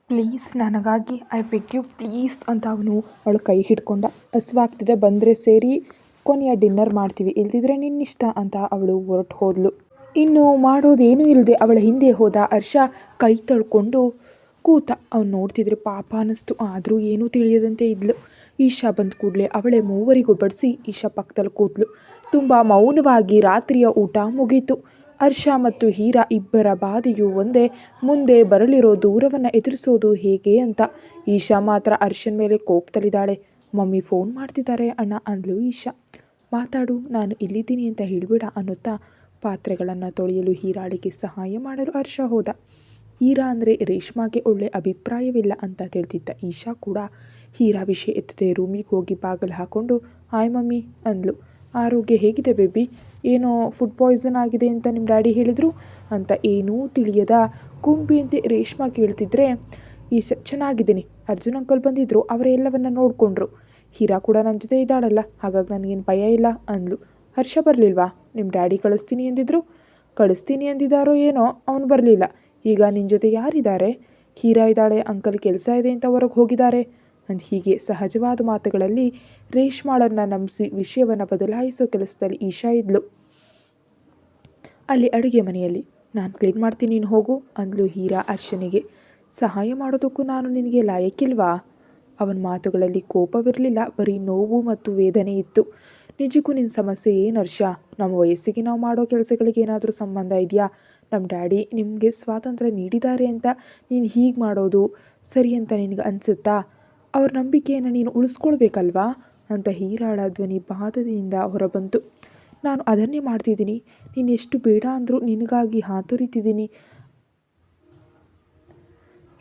Please ನನಗಾಗಿ I beg you please ಅಂತ ಅವಳ ಕೈ ಹಿಡ್ಕೊಂಡ. ಹಸಿವಾಗ್ತಿದೆ, ಬಂದರೆ ಸೇರಿ ಕೊನೆಯ ಡಿನ್ನರ್ ಮಾಡ್ತೀವಿ, ಇಲ್ದಿದ್ರೆ ನಿನ್ನಿಷ್ಟ ಅಂತ ಅವಳು ಹೊರಟು ಹೋದ್ಲು. ಇನ್ನು ಮಾಡೋದೇನೂ ಇಲ್ಲದೆ ಅವಳ ಹಿಂದೆ ಹೋದ ಹರ್ಷ ಕೈ ತಳ್ಕೊಂಡು ಕೂತ. ಅವ್ನು ನೋಡ್ತಿದ್ರೆ ಪಾಪ ಅನ್ನಿಸ್ತು, ಆದರೂ ಏನೂ ತಿಳಿಯದಂತೆ ಇದ್ಲು. ಈಶಾ ಬಂದ ಕೂಡಲೇ ಅವಳೇ ಮೂವರಿಗೂ ಬಡಿಸಿ ಈಶಾ ಪಕ್ಕದಲ್ಲಿ ಕೂತ್ಲು. ತುಂಬ ಮೌನವಾಗಿ ರಾತ್ರಿಯ ಊಟ ಮುಗೀತು. ಹರ್ಷ ಮತ್ತು ಹೀರಾ ಇಬ್ಬರ ಬಾಧೆಯೂ ಒಂದೇ, ಮುಂದೆ ಬರಲಿರೋ ದೂರವನ್ನು ಎದುರಿಸೋದು ಹೇಗೆ ಅಂತ. ಈಶಾ ಮಾತ್ರ ಹರ್ಷನ ಮೇಲೆ ಕೋಪದಲ್ಲಿದ್ದಾಳೆ. ಮಮ್ಮಿ ಫೋನ್ ಮಾಡ್ತಿದ್ದಾರೆ ಅಣ್ಣ ಅಂದ್ಲು ಈಶಾ. ಮಾತಾಡು, ನಾನು ಇಲ್ಲಿದ್ದೀನಿ ಅಂತ ಹೇಳ್ಬೇಡ ಅನ್ನುತ್ತಾ ಪಾತ್ರೆಗಳನ್ನು ತೊಳೆಯಲು ಹೀರಾಳಿಗೆ ಸಹಾಯ ಮಾಡಲು ಹರ್ಷ ಹೋದ. ಹೀರಾ ಅಂದರೆ ರೇಷ್ಮಾಗೆ ಒಳ್ಳೆ ಅಭಿಪ್ರಾಯವಿಲ್ಲ ಅಂತ ತಿಳಿದಿದ್ದ ಈಶಾ ಕೂಡ ಹೀರಾ ವಿಷಯ ಎತ್ತದೆ ರೂಮಿಗೆ ಹೋಗಿ ಬಾಗಿಲು ಹಾಕ್ಕೊಂಡು ಹಾಯ್ ಮಮ್ಮಿ ಅಂದ್ಲು. ಆರೋಗ್ಯ ಹೇಗಿದೆ ಬೇಬಿ? ಏನೋ ಫುಡ್ ಪಾಯ್ಸನ್ ಆಗಿದೆ ಅಂತ ನಿಮ್ಮ ಡ್ಯಾಡಿ ಹೇಳಿದರು ಅಂತ ಏನೂ ತಿಳಿಯದ ಕುಂಬಿಯಂತೆ ರೇಷ್ಮಾ ಕೇಳ್ತಿದ್ರೆ ಈಶಾ ಚೆನ್ನಾಗಿದ್ದೀನಿ, ಅರ್ಜುನ್ ಅಂಕಲ್ ಬಂದಿದ್ದರು, ಅವರೆಲ್ಲವನ್ನ ನೋಡಿಕೊಂಡ್ರು, ಹೀರಾ ಕೂಡ ನನ್ನ ಜೊತೆ ಇದ್ದಾಳಲ್ಲ, ಹಾಗಾಗಿ ನನಗೇನು ಭಯ ಇಲ್ಲ ಅಂದ್ಲು. ಹರ್ಷ ಬರಲಿಲ್ವಾ? ನಿಮ್ಮ ಡ್ಯಾಡಿ ಕಳಿಸ್ತೀನಿ ಎಂದಿದ್ರು. ಕಳಿಸ್ತೀನಿ ಎಂದಿದ್ದಾರೋ ಏನೋ, ಅವನು ಬರಲಿಲ್ಲ. ಈಗ ನಿನ್ನ ಜೊತೆ ಯಾರಿದ್ದಾರೆ? ಹೀರಾ ಇದ್ದಾಳೆ, ಅಂಕಲ್ ಕೆಲಸ ಇದೆ ಅಂತ ಹೊರಗೆ ಹೋಗಿದ್ದಾರೆ ಅಂದ್. ಹೀಗೆ ಸಹಜವಾದ ಮಾತುಗಳಲ್ಲಿ ರೇಷ್ಮಾಳನ್ನು ನಂಬಿಸಿ ವಿಷಯವನ್ನು ಬದಲಾಯಿಸೋ ಕೆಲಸದಲ್ಲಿ ಈಶಾ ಇದ್ಲು. ಅಲ್ಲಿ ಅಡುಗೆ ಮನೆಯಲ್ಲಿ ನಾನು ಕ್ಲೀನ್ ಮಾಡ್ತೀನಿ, ನೀನು ಹೋಗು ಅಂದ್ಲು ಹೀರಾ ಹರ್ಷನಿಗೆ. ಸಹಾಯ ಮಾಡೋದಕ್ಕೂ ನಾನು ನಿನಗೆ ಲಾಯಕ್ಕಿಲ್ವಾ? ಅವನ ಮಾತುಗಳಲ್ಲಿ ಕೋಪವಿರಲಿಲ್ಲ, ಬರೀ ನೋವು ಮತ್ತು ವೇದನೆ ಇತ್ತು. ನಿಜಕ್ಕೂ ನಿನ್ನ ಸಮಸ್ಯೆ ಏನು ಹರ್ಷ? ನಮ್ಮ ವಯಸ್ಸಿಗೆ ನಾವು ಮಾಡೋ ಕೆಲಸಗಳಿಗೆ ಏನಾದರೂ ಸಂಬಂಧ ಇದೆಯಾ? ನಮ್ಮ ಡ್ಯಾಡಿ ನಿಮಗೆ ಸ್ವಾತಂತ್ರ್ಯ ನೀಡಿದ್ದಾರೆ ಅಂತ ನೀನು ಹೀಗೆ ಮಾಡೋದು ಸರಿ ಅಂತ ನಿನಗೆ ಅನಿಸುತ್ತಾ? ಅವ್ರ ನಂಬಿಕೆಯನ್ನು ನೀನು ಉಳಿಸ್ಕೊಳ್ಬೇಕಲ್ವಾ ಅಂತ ಹೀರಾಳ ಧ್ವನಿ ಬಾಧದಿಂದ ಹೊರಬಂತು. ನಾನು ಅದನ್ನೇ ಮಾಡ್ತಿದ್ದೀನಿ, ನೀನು ಎಷ್ಟು ಬೇಡ ಅಂದರೂ ನಿನಗಾಗಿ ಹಾತೊರಿತಿದ್ದೀನಿ.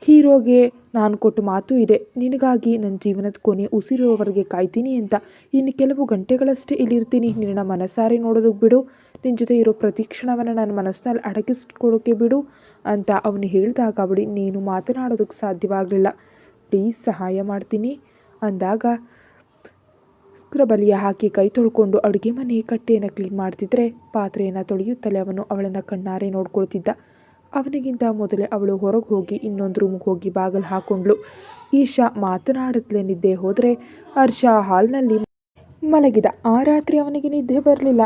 ಹೀರೋಗೆ ನಾನು ಕೊಟ್ಟ ಮಾತು ಇದೆ, ನಿನಗಾಗಿ ನನ್ನ ಜೀವನದ ಕೊನೆ ಉಸಿರುವವರೆಗೆ ಕಾಯ್ತೀನಿ ಅಂತ. ಇನ್ನು ಕೆಲವು ಗಂಟೆಗಳಷ್ಟೇ ಇಲ್ಲಿರ್ತೀನಿ, ನಿನ್ನ ಮನಸಾರೆ ನೋಡೋದಕ್ಕೆ ಬಿಡು, ನಿನ್ನ ಜೊತೆ ಇರೋ ಪ್ರತಿ ಕ್ಷಣವನ್ನು ನನ್ನ ಮನಸ್ಸಿನಲ್ಲಿ ಅಡಗಿಸ್ಕೊಳ್ಳೋಕ್ಕೆ ಬಿಡು ಅಂತ ಅವನು ಹೇಳಿದಾಗ ಅವಳು ನೀನು ಮಾತನಾಡೋದಕ್ಕೆ ಸಾಧ್ಯವಾಗಲಿಲ್ಲ. ಪ್ಲೀಸ್ ಸಹಾಯ ಮಾಡ್ತೀನಿ ಅಂದಾಗ ಸ್ಕ್ರಬಲಿಯ ಹಾಕಿ ಕೈ ತೊಳ್ಕೊಂಡು ಅಡುಗೆ ಮನೆ ಕಟ್ಟೆಯನ್ನು ಕ್ಲೀನ್ ಮಾಡ್ತಿದ್ರೆ ಪಾತ್ರೆಯನ್ನು ತೊಳೆಯುತ್ತಲೇ ಅವನು ಅವಳನ್ನು ಕಣ್ಣಾರೆ ನೋಡ್ಕೊಳ್ತಿದ್ದ. ಅವನಿಗಿಂತ ಮೊದಲೇ ಅವಳು ಹೊರಗೆ ಹೋಗಿ ಇನ್ನೊಂದು ರೂಮ್ಗೆ ಹೋಗಿ ಬಾಗಿಲು ಹಾಕೊಂಡ್ಳು. ಈಶಾ ಮಾತನಾಡುತ್ತಲೇ ನಿದ್ದೆ ಹೋದರೆ ಹರ್ಷ ಹಾಲ್ನಲ್ಲಿ ಮಲಗಿದ. ಆ ರಾತ್ರಿ ಅವನಿಗೆ ನಿದ್ದೆ ಬರಲಿಲ್ಲ.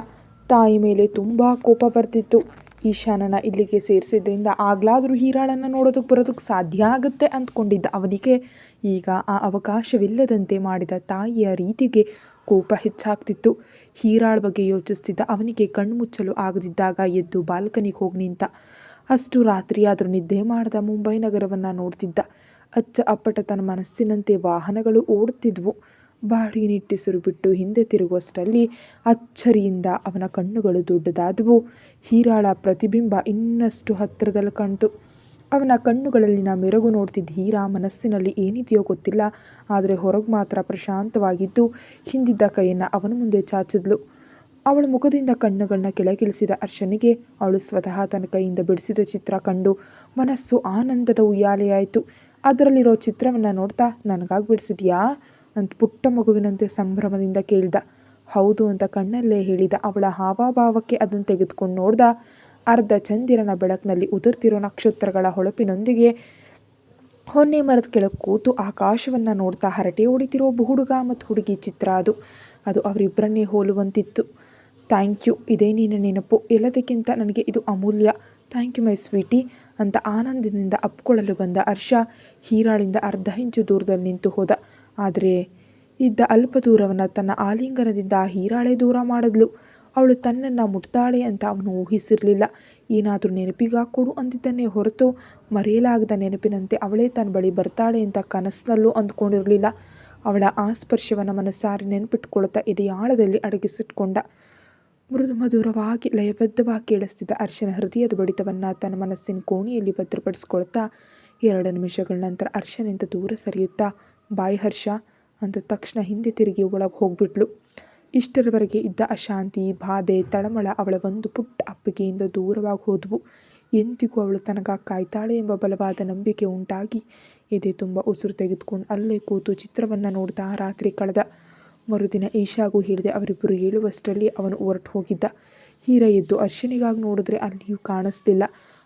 ತಾಯಿ ಮೇಲೆ ತುಂಬ ಕೋಪ ಬರ್ತಿತ್ತು. ಈಶಾನನ್ನು ಇಲ್ಲಿಗೆ ಸೇರಿಸಿದ್ರಿಂದ ಆಗ್ಲಾದರೂ ಹೀರಾಳನ್ನು ನೋಡೋದಕ್ಕೆ ಬರೋದಕ್ಕೆ ಸಾಧ್ಯ ಆಗುತ್ತೆ ಅಂದ್ಕೊಂಡಿದ್ದ ಅವನಿಗೆ ಈಗ ಆ ಅವಕಾಶವಿಲ್ಲದಂತೆ ಮಾಡಿದ ತಾಯಿಯ ರೀತಿಗೆ ಕೋಪ ಹೆಚ್ಚಾಗ್ತಿತ್ತು. ಹೀರಾಳ ಬಗ್ಗೆ ಯೋಚಿಸ್ತಿದ್ದ ಅವನಿಗೆ ಕಣ್ಣು ಮುಚ್ಚಲು ಆಗದಿದ್ದಾಗ ಎದ್ದು ಬಾಲ್ಕನಿಗೆ ಹೋಗಿ ನಿಂತ. ಅಷ್ಟು ರಾತ್ರಿಯಾದರೂ ನಿದ್ದೆ ಮಾಡದ ಮುಂಬೈ ನಗರವನ್ನು ನೋಡ್ತಿದ್ದ. ಅಚ್ಚ ಅಪ್ಪಟ ತನ್ನ ಮನಸ್ಸಿನಂತೆ ವಾಹನಗಳು ಓಡುತ್ತಿದ್ವು. ಬಾಡಿಗೆ ನಿಟ್ಟಿಸಿರು ಬಿಟ್ಟು ಹಿಂದೆ ತಿರುಗುವಷ್ಟರಲ್ಲಿ ಅಚ್ಚರಿಯಿಂದ ಅವನ ಕಣ್ಣುಗಳು ದೊಡ್ಡದಾದವು. ಹೀರಾಳ ಪ್ರತಿಬಿಂಬ ಇನ್ನಷ್ಟು ಹತ್ತಿರದಲ್ಲಿ ಕಾಣ್ತು. ಅವನ ಕಣ್ಣುಗಳಲ್ಲಿನ ಮೆರುಗು ನೋಡ್ತಿದ್ದ ಹೀರಾ ಮನಸ್ಸಿನಲ್ಲಿ ಏನಿದೆಯೋ ಗೊತ್ತಿಲ್ಲ, ಆದರೆ ಹೊರಗೆ ಮಾತ್ರ ಪ್ರಶಾಂತವಾಗಿದ್ದು ಹಿಂದಿದ್ದ ಕೈಯನ್ನು ಅವನ ಮುಂದೆ ಚಾಚಿದ್ಲು. ಅವಳ ಮುಖದಿಂದ ಕಣ್ಣುಗಳನ್ನ ಕೆಳಗಿಳಿಸಿದ ಹರ್ಷನಿಗೆ ಅವಳು ಸ್ವತಃ ತನ್ನ ಕೈಯಿಂದ ಬಿಡಿಸಿದ ಚಿತ್ರ ಕಂಡು ಮನಸ್ಸು ಆನಂದದ ಉಯ್ಯಾಲೆಯಾಯಿತು. ಅದರಲ್ಲಿರೋ ಚಿತ್ರವನ್ನು ನೋಡ್ತಾ ನನಗಾಗಿ ಬಿಡಿಸಿದ್ಯಾ ಅಂತ ಪುಟ್ಟ ಮಗುವಿನಂತೆ ಸಂಭ್ರಮದಿಂದ ಕೇಳ್ದ. ಹೌದು ಅಂತ ಕಣ್ಣಲ್ಲೇ ಹೇಳಿದ. ಅವಳ ಹಾವಭಾವಕ್ಕೆ ಅದನ್ನು ತೆಗೆದುಕೊಂಡು ನೋಡ್ದ. ಅರ್ಧ ಚಂದಿರನ ಬೆಳಕಿನಲ್ಲಿ ಉದುರ್ತಿರೋ ನಕ್ಷತ್ರಗಳ ಹೊಳಪಿನೊಂದಿಗೆ ಹೊನ್ನೆ ಮರದ ಕೆಳಗೆ ಕೂತು ಆಕಾಶವನ್ನು ನೋಡ್ತಾ ಹರಟೆ ಹೊಡಿತಿರೋ ಹುಡುಗ ಮತ್ತು ಹುಡುಗಿ ಚಿತ್ರ ಅದು ಅವರಿಬ್ಬರನ್ನೇ ಹೋಲುವಂತಿತ್ತು. ಥ್ಯಾಂಕ್ ಯು, ಇದೇ ನಿನ್ನ ನೆನಪು, ಎಲ್ಲದಕ್ಕಿಂತ ನನಗೆ ಇದು ಅಮೂಲ್ಯ. ಥ್ಯಾಂಕ್ ಯು ಮೈ ಸ್ವೀಟಿ ಅಂತ ಆನಂದದಿಂದ ಅಪ್ಕೊಳ್ಳಲು ಬಂದ ಹರ್ಷ ಹೀರಾಳಿಂದ ಅರ್ಧ ಇಂಚು ದೂರದಲ್ಲಿ ನಿಂತು ಹೋದ. ಆದರೆ ಇದ್ದ ಅಲ್ಪ ದೂರವನ್ನು ತನ್ನ ಆಲಿಂಗನದಿಂದ ಹೀರಾಳೆ ದೂರ ಮಾಡಿದ್ಲು. ಅವಳು ತನ್ನನ್ನು ಮುಟ್ತಾಳೆ ಅಂತ ಅವನು ಊಹಿಸಿರಲಿಲ್ಲ. ಏನಾದರೂ ನೆನಪಿಗಾಕೊಡು ಅಂದಿದ್ದನ್ನೇ ಹೊರತು ಮರೆಯಲಾಗದ ನೆನಪಿನಂತೆ ಅವಳೇ ತನ್ನ ಬಳಿ ಬರ್ತಾಳೆ ಅಂತ ಕನಸಿನಲ್ಲೂ ಅಂದ್ಕೊಂಡಿರಲಿಲ್ಲ. ಅವಳ ಆ ಸ್ಪರ್ಶವನ್ನು ಮನಸ್ಸಾರಿ ನೆನಪಿಟ್ಕೊಳ್ತಾ ಎದೆಯಾಳದಲ್ಲಿ ಅಡಗಿಸಿಟ್ಕೊಂಡ. ಮೃದು ಮಧುರವಾಗಿ ಲಯಬದ್ಧವಾಗಿ ಕೇಳಿಸ್ತಿದ್ದ ಹರ್ಷನ ಹೃದಯದ ಬಡಿತವನ್ನು ತನ್ನ ಮನಸ್ಸಿನ ಕೋಣೆಯಲ್ಲಿ ಭದ್ರಪಡಿಸ್ಕೊಳ್ತಾ 2 ನಿಮಿಷಗಳ ನಂತರ ಹರ್ಷನಿಂದ ದೂರ ಸರಿಯುತ್ತಾ ಬಾಯ್ ಹರ್ಷ ಅಂತ ತಕ್ಷಣ ಹಿಂದೆ ತಿರುಗಿ ಒಳಗೆ ಹೋಗ್ಬಿಟ್ಲು. ಇಷ್ಟರವರೆಗೆ ಇದ್ದ ಅಶಾಂತಿ, ಬಾಧೆ, ತಳಮಳ ಅವಳ ಒಂದು ಪುಟ್ಟ ಅಪ್ಪಿಗೆಯಿಂದ ದೂರವಾಗಿ ಹೋದವು. ಎಂದಿಗೂ ಅವಳು ತನಗಾಗಿ ಕಾಯ್ತಾಳೆ ಎಂಬ ಬಲವಾದ ನಂಬಿಕೆ ಉಂಟಾಗಿ ಎದೆ ತುಂಬ ಉಸಿರು ತೆಗೆದುಕೊಂಡು ಅಲ್ಲೇ ಕೂತು ಚಿತ್ರವನ್ನು ನೋಡ್ತಾ ರಾತ್ರಿ ಕಳೆದ. ಮರುದಿನ ಈಶಾಗೂ ಹೇಳಿದೆ. ಅವರಿಬ್ಬರು ಹೇಳುವಷ್ಟರಲ್ಲಿ ಅವನು ಹೊರಟು ಹೋಗಿದ್ದ. ಹೀರಾ ಎದ್ದು ಹರ್ಷನಿಗಾಗಿ ನೋಡಿದ್ರೆ ಅಲ್ಲಿಯೂ ಕಾಣಿಸ್ಲಿಲ್ಲ.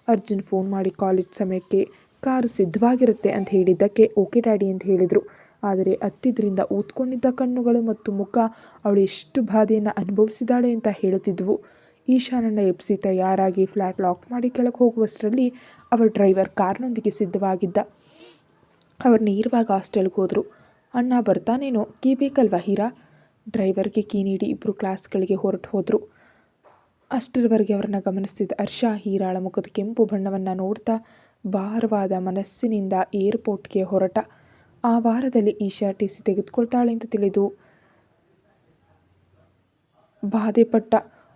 ಅರ್ಜುನ್ ಫೋನ್ ಮಾಡಿ ಕಾಲೇಜ್ ಸಮಯಕ್ಕೆ ಕಾರು ಸಿದ್ಧವಾಗಿರುತ್ತೆ ಅಂತ ಹೇಳಿದ್ದಕ್ಕೆ ಓಕೆ ಡ್ಯಾಡಿ ಅಂತ ಹೇಳಿದರು. ಆದರೆ ಅತ್ತಿದ್ರಿಂದ ಊದ್ಕೊಂಡಿದ್ದ ಕಣ್ಣುಗಳು ಮತ್ತು ಮುಖ ಅವಳು ಎಷ್ಟು ಬಾಧೆಯನ್ನು ಅನುಭವಿಸಿದಾಳೆ ಅಂತ ಹೇಳುತ್ತಿದ್ವು. ಈಶಾನನ್ನು ಎಬ್ಬಿಸಿ ತಯಾರಾಗಿ ಫ್ಲ್ಯಾಟ್ ಲಾಕ್ ಮಾಡಿ ಕೆಳಗೆ ಹೋಗುವಷ್ಟರಲ್ಲಿ ಅವಳ ಡ್ರೈವರ್ ಕಾರ್ನೊಂದಿಗೆ ಸಿದ್ಧವಾಗಿದ್ದ. ಅವರು ನೇರವಾಗಿ ಹಾಸ್ಟೆಲ್ಗೆ ಹೋದರು. ಅಣ್ಣ ಬರ್ತಾನೇನೋ, ಕೀ ಬೇಕಲ್ವಾ ಹೀರಾ? ಡ್ರೈವರ್ಗೆ ಕೀ ನೀಡಿ ಇಬ್ಬರು ಕ್ಲಾಸ್ಗಳಿಗೆ ಹೊರಟು ಹೋದರು. ಅಷ್ಟರವರೆಗೆ ಅವರನ್ನು ಗಮನಿಸ್ತಿದ್ದ ಹರ್ಷ ಹೀರಾಳ ಮುಖದ ಕೆಂಪು ಬಣ್ಣವನ್ನು ನೋಡ್ತಾ ಭಾರವಾದ ಮನಸ್ಸಿನಿಂದ ಏರ್ಪೋರ್ಟ್ಗೆ ಹೊರಟ. ಆ ವಾರದಲ್ಲಿ ಈಶಾ ಟಿಸಿ ತೆಗೆದುಕೊಳ್ತಾಳೆ ಅಂತ ತಿಳಿದು ಬಾಧೆಪಟ್ಟ.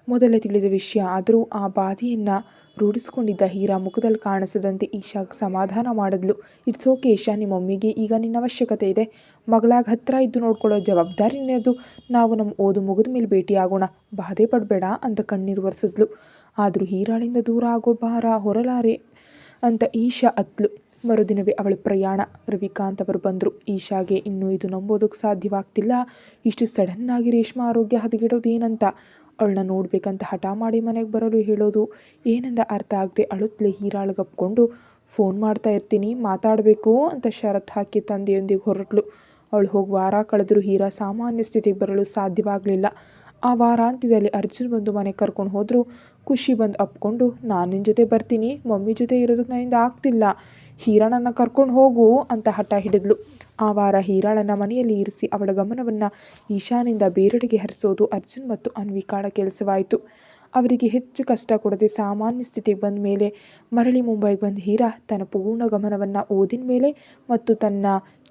ಮೊದಲೇ ತಿಳಿದ ವಿಷಯ ಆದರೂ ಆ ಬಾಧೆಯನ್ನು ರೂಢಿಸ್ಕೊಂಡಿದ್ದ ಹೀರಾ ಮುಖದಲ್ಲಿ ಕಾಣಿಸದಂತೆ ಈಶಾಗೆ ಸಮಾಧಾನ ಮಾಡಿದ್ಲು. ಇಟ್ಸ್ ಓಕೆ ಈಶಾ, ನಿಮ್ಮ ಮಮ್ಮಿಗೆ ಈಗ ನಿನ್ನ ಅವಶ್ಯಕತೆ ಇದೆ. ಮಗಳಾಗ ಹತ್ತಿರ ಇದ್ದು ನೋಡ್ಕೊಳ್ಳೋ ಜವಾಬ್ದಾರಿ ನಿನ್ನದು. ನಾವು ನಮ್ಮ ಓದು ಮುಗಿದ ಮೇಲೆ ಭೇಟಿಯಾಗೋಣ, ಬಾಧೆ ಪಡಬೇಡ ಅಂತ ಕಣ್ಣೀರು ಒರೆಸಿದ್ಲು. ಆದರೂ ಹೀರಾಳಿಂದ ದೂರ ಆಗೋ ಭಾರ ಹೊರಲಾರೆ ಅಂತ ಈಶಾ ಅತ್ಲು. ಮರುದಿನವೇ ಅವಳ ಪ್ರಯಾಣ. ರವಿಕಾಂತ್ ಅವರು ಬಂದರು. ಈಶಾಗೆ ಇನ್ನೂ ಇದು ನಂಬೋದಕ್ಕೆ ಸಾಧ್ಯವಾಗ್ತಿಲ್ಲ. ಇಷ್ಟು ಸಡನ್ನಾಗಿ ರೇಷ್ಮಾ ಆರೋಗ್ಯ ಹದಗೆಡೋದೇನಂತ. ಅವಳನ್ನ ನೋಡ್ಬೇಕಂತ ಹಠ ಮಾಡಿ ಮನೆಗೆ ಬರಲು ಹೇಳೋದು ಏನೆಂದ ಅರ್ಥ ಆಗದೆ ಅಳುತ್ತಲೇ ಹೀರಾಳಿಗಪ್ಕೊಂಡು ಫೋನ್ ಮಾಡ್ತಾ ಇರ್ತೀನಿ, ಮಾತಾಡಬೇಕು ಅಂತ ಷರತ್ತು ಹಾಕಿ ತಂದೆಯೊಂದಿಗೆ ಹೊರಟಳು. ಅವಳು ಹೋಗಿ ವಾರ ಕಳೆದರೂ ಹೀರಾ ಸಾಮಾನ್ಯ ಸ್ಥಿತಿಗೆ ಬರಲು ಸಾಧ್ಯವಾಗಲಿಲ್ಲ. ಆ ವಾರಾಂತ್ಯದಲ್ಲಿ ಅರ್ಜುನ್ ಬಂದು ಮನೆಗೆ ಕರ್ಕೊಂಡು ಹೋದರೂ ಖುಷಿ ಬಂದು ಅಪ್ಕೊಂಡು ನಾನು ನಿನ್ನ ಜೊತೆ ಬರ್ತೀನಿ, ಮಮ್ಮಿ ಜೊತೆ ಇರೋದಕ್ಕೆ ನನ್ನಿಂದ ಆಗ್ತಿಲ್ಲ, ಹೀರಾಳನ್ನು ಕರ್ಕೊಂಡು ಹೋಗು ಅಂತ ಹಠ ಹಿಡಿದ್ಲು. ಆ ವಾರ ಹೀರಾಳನ್ನು ಮನೆಯಲ್ಲಿ ಇರಿಸಿ ಅವಳ ಗಮನವನ್ನು ಈಶಾನಿಂದ ಬೇರೆಡೆಗೆ ಹರಿಸೋದು ಅರ್ಜುನ್ ಮತ್ತು ಅನ್ವಿಕಾಳ ಕೆಲಸವಾಯಿತು. ಅವರಿಗೆ ಹೆಚ್ಚು ಕಷ್ಟ ಕೊಡದೆ ಸಾಮಾನ್ಯ ಸ್ಥಿತಿಗೆ ಬಂದ ಮೇಲೆ ಮರಳಿ ಮುಂಬೈಗೆ ಬಂದ ಹೀರಾ ತನ್ನ ಪೂರ್ಣ ಗಮನವನ್ನು ಓದಿನ ಮೇಲೆ ಮತ್ತು ತನ್ನ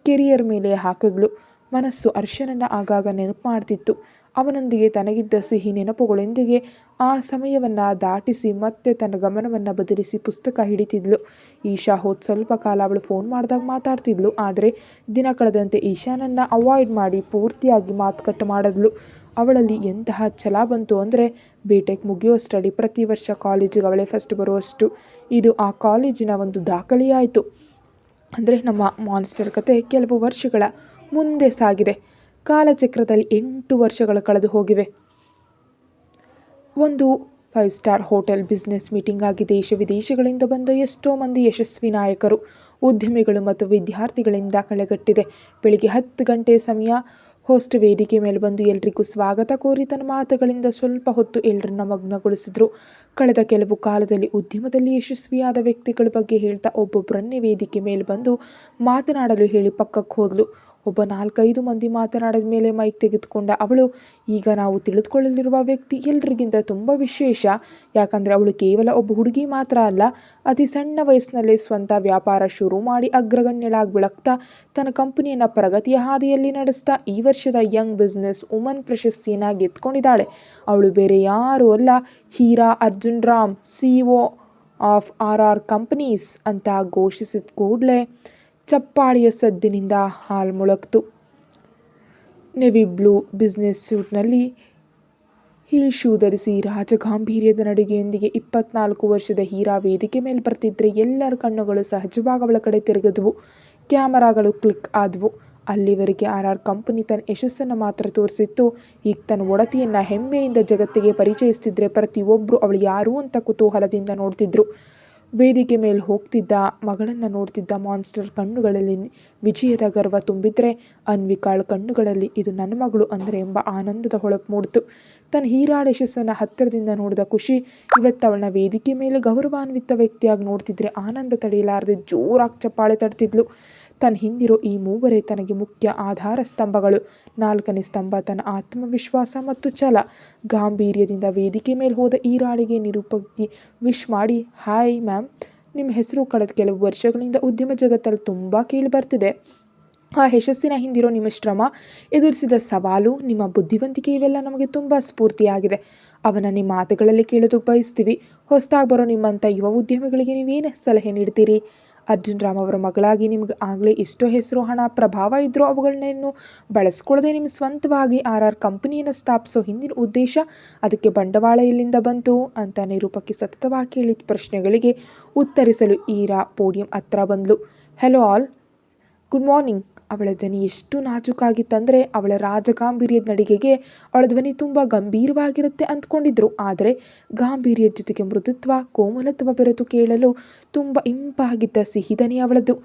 ಕೆರಿಯರ್ ಮೇಲೆ ಹಾಕಿದ್ಲು. ಮನಸ್ಸು ಹರ್ಷನನ್ನು ಆಗಾಗ ನೆನಪು ಮಾಡ್ತಿತ್ತು. ಅವನೊಂದಿಗೆ ತನಗಿದ್ದ ಸಿಹಿ ನೆನಪುಗಳೊಂದಿಗೆ ಆ ಸಮಯವನ್ನು ದಾಟಿಸಿ ಮತ್ತೆ ತನ್ನ ಗಮನವನ್ನು ಬದಲಿಸಿ ಪುಸ್ತಕ ಹಿಡಿತಿದ್ಲು. ಈಶಾ ಹೋದ ಸ್ವಲ್ಪ ಕಾಲ ಅವಳು ಫೋನ್ ಮಾಡಿದಾಗ ಮಾತಾಡ್ತಿದ್ಲು. ಆದರೆ ದಿನ ಕಳೆದಂತೆ ಈಶಾನನ್ನು ಅವಾಯ್ಡ್ ಮಾಡಿ ಪೂರ್ತಿಯಾಗಿ ಮಾತುಕತೆ ಮಾಡಿದ್ಲು. ಅವಳಲ್ಲಿ ಎಂತಹ ಛಲ ಬಂತು ಅಂದರೆ ಬಿಟೆಕ್ ಮುಗಿಯೋಷ್ಟರಲ್ಲಿ ಪ್ರತಿ ವರ್ಷ ಕಾಲೇಜಿಗೆ ಅವಳೇ ಫಸ್ಟ್ ಬರುವಷ್ಟು. ಇದು ಆ ಕಾಲೇಜಿನ ಒಂದು ದಾಖಲೆಯಾಯಿತು. ಅಂದರೆ ನಮ್ಮ ಮಾನ್ಸ್ಟರ್ ಕತೆ ಕೆಲವು ವರ್ಷಗಳ ಮುಂದೆ ಸಾಗಿದೆ. ಕಾಲಚಕ್ರದಲ್ಲಿ 8 ವರ್ಷಗಳು ಕಳೆದು ಹೋಗಿವೆ. ಒಂದು 5 ಸ್ಟಾರ್ ಹೋಟೆಲ್ ಬಿಸ್ನೆಸ್ ಮೀಟಿಂಗ್ ಆಗಿ ದೇಶ ವಿದೇಶಗಳಿಂದ ಬಂದ ಎಷ್ಟೋ ಮಂದಿ ಯಶಸ್ವಿ ನಾಯಕರು, ಉದ್ಯಮಿಗಳು ಮತ್ತು ವಿದ್ಯಾರ್ಥಿಗಳಿಂದ ಕಳೆಗಟ್ಟಿದೆ. ಬೆಳಿಗ್ಗೆ 10 ಗಂಟೆ ಸಮಯ ಹೋಸ್ಟ್ ವೇದಿಕೆ ಮೇಲೆ ಬಂದು ಎಲ್ರಿಗೂ ಸ್ವಾಗತ ಕೋರಿ ತನ್ನ ಮಾತುಗಳಿಂದ ಸ್ವಲ್ಪ ಹೊತ್ತು ಎಲ್ಲರನ್ನ ಮಗ್ನಗೊಳಿಸಿದ್ರು. ಕಳೆದ ಕೆಲವು ಕಾಲದಲ್ಲಿ ಉದ್ಯಮದಲ್ಲಿ ಯಶಸ್ವಿಯಾದ ವ್ಯಕ್ತಿಗಳ ಬಗ್ಗೆ ಹೇಳ್ತಾ ಒಬ್ಬೊಬ್ಬರನ್ನೇ ವೇದಿಕೆ ಮೇಲೆ ಬಂದು ಮಾತನಾಡಲು ಹೇಳಿ ಪಕ್ಕಕ್ಕೆ ಹೋದ್ಲು. ಒಬ್ಬ 4-5 ಮಂದಿ ಮಾತನಾಡಿದ ಮೇಲೆ ಮೈಕ್ ತೆಗೆದುಕೊಂಡ ಅವಳು, ಈಗ ನಾವು ತಿಳಿದುಕೊಳ್ಳಲಿರುವ ವ್ಯಕ್ತಿ ಎಲ್ರಿಗಿಂತ ತುಂಬ ವಿಶೇಷ. ಯಾಕಂದರೆ ಅವಳು ಕೇವಲ ಒಬ್ಬ ಹುಡುಗಿ ಮಾತ್ರ ಅಲ್ಲ, ಅತಿ ಸಣ್ಣ ವಯಸ್ಸಿನಲ್ಲೇ ಸ್ವಂತ ವ್ಯಾಪಾರ ಶುರು ಮಾಡಿ ಅಗ್ರಗಣ್ಯಳಾಗಿ ಬೆಳಗ್ತಾ ತನ್ನ ಕಂಪನಿಯನ್ನು ಪ್ರಗತಿಯ ಹಾದಿಯಲ್ಲಿ ನಡೆಸ್ತಾ ಈ ವರ್ಷದ ಯಂಗ್ ಬಿಸ್ನೆಸ್ ವುಮನ್ ಪ್ರಶಸ್ತಿಯನ್ನು ಗೆದ್ಕೊಂಡಿದ್ದಾಳೆ. ಅವಳು ಬೇರೆ ಯಾರೂ ಅಲ್ಲ, Heera Arjun Ram, CEO of RR companies ಅಂತ ಘೋಷಿಸಿದ ಕೂಡಲೇ ಚಪ್ಪಾಳಿಯ ಸದ್ದಿನಿಂದ ಹಾಲ್ ಮುಳಗ್ತು. ನೆವಿ ಬ್ಲೂ ಬಿಸ್ನೆಸ್ ಸೂಟ್ನಲ್ಲಿ ಹೀಲ್ ಶೂ ಧರಿಸಿ ರಾಜಗಾಂಭೀರ್ಯದ ನಡಿಗೆಯೊಂದಿಗೆ 24 ವರ್ಷದ ಹೀರಾ ವೇದಿಕೆ ಮೇಲೆ ಬರ್ತಿದ್ರೆ ಎಲ್ಲರ ಕಣ್ಣುಗಳು ಸಹಜವಾಗಿ ಅವಳ ಕಡೆ ತಿರುಗಿದ್ವು. ಕ್ಯಾಮರಾಗಳು ಕ್ಲಿಕ್ ಆದವು. ಅಲ್ಲಿವರೆಗೆ RR ಕಂಪನಿ ತನ್ನ ಯಶಸ್ಸನ್ನು ಮಾತ್ರ ತೋರಿಸಿತ್ತು. ಈಗ ತನ್ನ ಒಡತಿಯನ್ನು ಹೆಮ್ಮೆಯಿಂದ ಜಗತ್ತಿಗೆ ಪರಿಚಯಿಸ್ತಿದ್ರೆ ಪ್ರತಿಯೊಬ್ಬರು ಅವಳು ಯಾರು ಅಂತ ಕುತೂಹಲದಿಂದ ನೋಡ್ತಿದ್ರು. ವೇದಿಕೆ ಮೇಲೆ ಹೋಗ್ತಿದ್ದ ಮಗಳನ್ನು ನೋಡ್ತಿದ್ದ ಮಾನ್ಸ್ಟರ್ ಕಣ್ಣುಗಳಲ್ಲಿ ವಿಜಯದ ಗರ್ವ ತುಂಬಿದ್ರೆ ಅನ್ವಿಕಾಳ ಕಣ್ಣುಗಳಲ್ಲಿ ಇದು ನನ್ನ ಮಗಳು ಅಂದರೆ ಎಂಬ ಆನಂದದ ಹೊಳಪು ಮೂಡಿತು. ತನ್ನ ಹೀರಾಳ ಯಶಸ್ಸನ್ನು ಹತ್ತಿರದಿಂದ ನೋಡಿದ ಖುಷಿ ಇವತ್ತು ಅವಳನ್ನ ವೇದಿಕೆ ಮೇಲೆ ಗೌರವಾನ್ವಿತ ವ್ಯಕ್ತಿಯಾಗಿ ನೋಡ್ತಿದ್ರೆ ಆನಂದ ತಡೆಯಲಾರದೆ ಜೋರಾಗಿ ಚಪ್ಪಾಳೆ ತಡ್ತಿದ್ಲು. ತನ್ನ ಹಿಂದಿರೋ ಈ ಮೂವರೇ ತನಗೆ ಮುಖ್ಯ ಆಧಾರ ಸ್ತಂಭಗಳು. 4ನೇ ಸ್ತಂಭ ತನ್ನ ಆತ್ಮವಿಶ್ವಾಸ ಮತ್ತು ಛಲ. ಗಾಂಭೀರ್ಯದಿಂದ ವೇದಿಕೆ ಮೇಲೆ ಹೋದ ಹೀರಾಳಿಗೆ ನಿರೂಪಕಿ ವಿಶ್ ಮಾಡಿ, ಹಾಯ್ ಮ್ಯಾಮ್, ನಿಮ್ಮ ಹೆಸರು ಕಳೆದ ಕೆಲವು ವರ್ಷಗಳಿಂದ ಉದ್ಯಮ ಜಗತ್ತಲ್ಲಿ ತುಂಬ ಕೇಳಿ ಬರ್ತಿದೆ. ಆ ಯಶಸ್ಸಿನ ಹಿಂದಿರೋ ನಿಮ್ಮ ಶ್ರಮ, ಎದುರಿಸಿದ ಸವಾಲು, ನಿಮ್ಮ ಬುದ್ಧಿವಂತಿಕೆ ಇವೆಲ್ಲ ನಮಗೆ ತುಂಬ ಸ್ಫೂರ್ತಿಯಾಗಿದೆ. ಅವನ ನಿಮ್ಮ ಮಾತುಗಳಲ್ಲಿ ಕೇಳೋದಕ್ಕೆ ಬಯಸ್ತೀವಿ. ಹೊಸದಾಗಿ ಬರೋ ನಿಮ್ಮಂಥ ಯುವ ಉದ್ಯಮಿಗಳಿಗೆ ನೀವೇನು ಸಲಹೆ ನೀಡ್ತೀರಿ? ಅರ್ಜುನ್ ರಾಮ್ ಅವರ ಮಗಳಾಗಿ ನಿಮ್ಗೆ ಆಗಲೇ ಎಷ್ಟೋ ಹೆಸರು, ಹಣ, ಪ್ರಭಾವ ಇದ್ದರೂ ಅವುಗಳನ್ನೇನು ಬಳಸ್ಕೊಳ್ಳದೆ ನಿಮ್ಮ ಸ್ವಂತವಾಗಿ RR ಕಂಪನಿಯನ್ನು ಸ್ಥಾಪಿಸೋ ಹಿಂದಿನ ಉದ್ದೇಶ, ಅದಕ್ಕೆ ಬಂಡವಾಳ ಎಲ್ಲಿಂದ ಬಂತು ಅಂತ ನಿರೂಪಕಿ ಸತತವಾಗಿ ಕೇಳಿದ ಪ್ರಶ್ನೆಗಳಿಗೆ ಉತ್ತರಿಸಲು ಈರಾ ಪೋಡಿಯಂ ಹತ್ರ ಬಂದ್ಲು. Hello all, good morning. ಅವಳ ಧ್ವನಿ ಎಷ್ಟು ನಾಜೂಕಾಗಿತ್ತಂದರೆ ಅವಳ ರಾಜಗಾಂಭೀರ್ಯದ ನಡಿಗೆಗೆ ಅವಳ ಧ್ವನಿ ತುಂಬ ಗಂಭೀರವಾಗಿರುತ್ತೆ ಅಂದ್ಕೊಂಡಿದ್ರು. ಆದರೆ ಗಾಂಭೀರ್ಯದ ಜೊತೆಗೆ ಮೃದುತ್ವ, ಕೋಮಲತ್ವ ಬೆರೆತು ಕೇಳಲು ತುಂಬ ಇಂಪಾಗಿದ್ದ ಸಿಹಿ ಧ್ವನಿ ಅವಳದ್ದು.